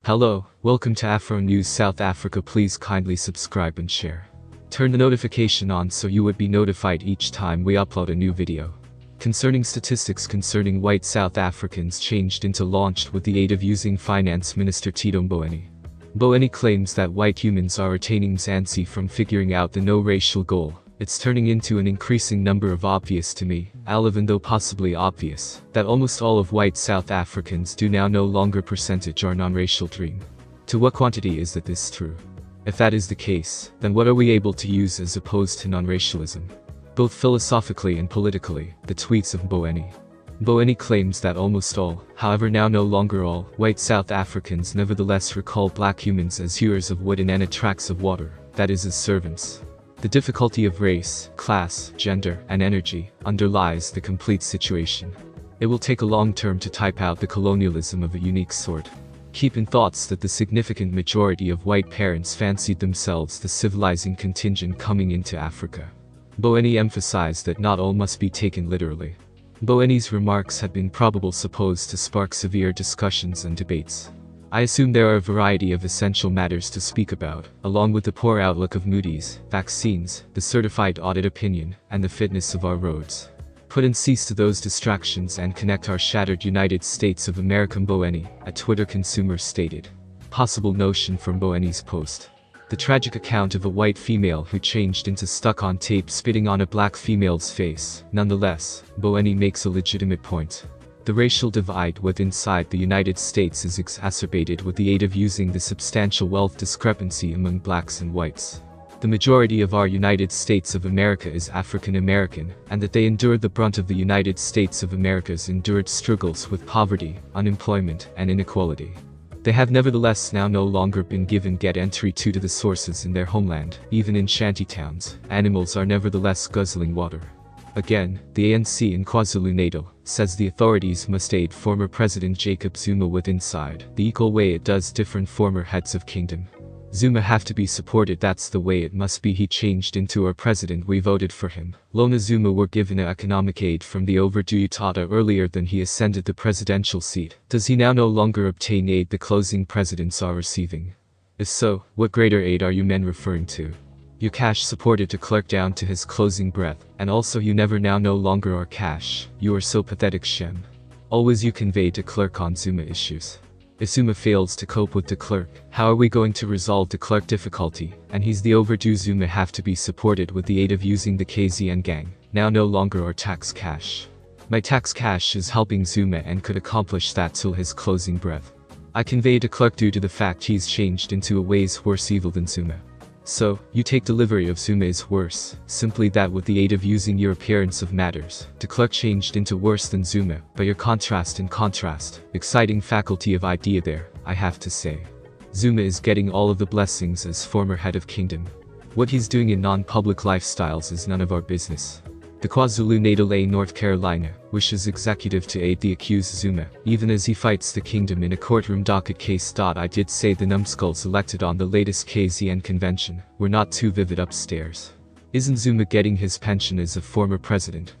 Hello, welcome to Afro News South Africa. Please kindly subscribe and share. Turn the notification on so you would be notified each time we upload a new video. Concerning statistics concerning white South Africans changed into launched with the aid of using Finance Minister Tito Mboweni. Mboweni claims that white humans are attaining Zanzi from figuring out the no racial goal. It's turning into an increasing number of obvious to me, even though possibly obvious, that almost all of white South Africans do now no longer percentage our non-racial dream. To what quantity is that this true? If that is the case, then what are we able to use as opposed to non-racialism? Both philosophically and politically, the tweets of Mboweni. Mboweni claims that almost all, however now no longer all, white South Africans nevertheless recall black humans as hewers of wood and tracts of water, that is as servants. The difficulty of race, class, gender, and energy underlies the complete situation. It will take a long term to type out the colonialism of a unique sort. Keep in thoughts that the significant majority of white parents fancied themselves the civilizing contingent coming into Africa. Mboweni emphasized that not all must be taken literally. Mboweni's remarks had been probably supposed to spark severe discussions and debates. I assume there are a variety of essential matters to speak about, along with the poor outlook of Moody's, vaccines, the certified audit opinion, and the fitness of our roads. Put an cease to those distractions and connect our shattered United States of America. Mboweni, a Twitter consumer stated. Possible notion from Mboweni's post. The tragic account of a white female who changed into stuck-on tape spitting on a black female's face. Nonetheless, Mboweni makes a legitimate point. The racial divide within the United States is exacerbated with the aid of using the substantial wealth discrepancy among blacks and whites. The majority of our United States of America is African American, and that they endured the brunt of the United States of America's endured struggles with poverty, unemployment, and inequality. They have nevertheless now no longer been given entry to the sources in their homeland. Even in shantytowns, animals are nevertheless guzzling water. Again, the ANC in KwaZulu-Natal says the authorities must aid former President Jacob Zuma with inside the equal way it does different former heads of kingdom. Zuma have to be supported, that's the way it must be. He changed into our president, we voted for him. Lona Zuma were given economic aid from the overdue Tata earlier than he ascended the presidential seat. Does he now no longer obtain aid the closing presidents are receiving? If so, what greater aid are you men referring to? You cash supported to clerk down to his closing breath, and also you never now no longer are cash. You are so pathetic, Shem. Always you convey to clerk on Zuma issues. If Zuma fails to cope with de Klerk, how are we going to resolve de Klerk difficulty? And he's the overdue. Zuma have to be supported with the aid of using the KZN gang, now no longer our tax cash. My tax cash is helping Zuma and could accomplish that till his closing breath. I convey de Klerk due to the fact he's changed into a ways worse evil than Zuma. So, you take delivery of Zuma is worse, simply that with the aid of using your appearance of matters, de Klerk changed into worse than Zuma, but your contrast in contrast, exciting faculty of idea there, I have to say. Zuma is getting all of the blessings as former head of kingdom. What he's doing in non-public lifestyles is none of our business. The KwaZulu-Natal North Carolina wishes executive to aid the accused Zuma, even as he fights the kingdom in a courtroom docket case. I did say the numbskulls elected on the latest KZN convention were not too vivid upstairs. Isn't Zuma getting his pension as a former president?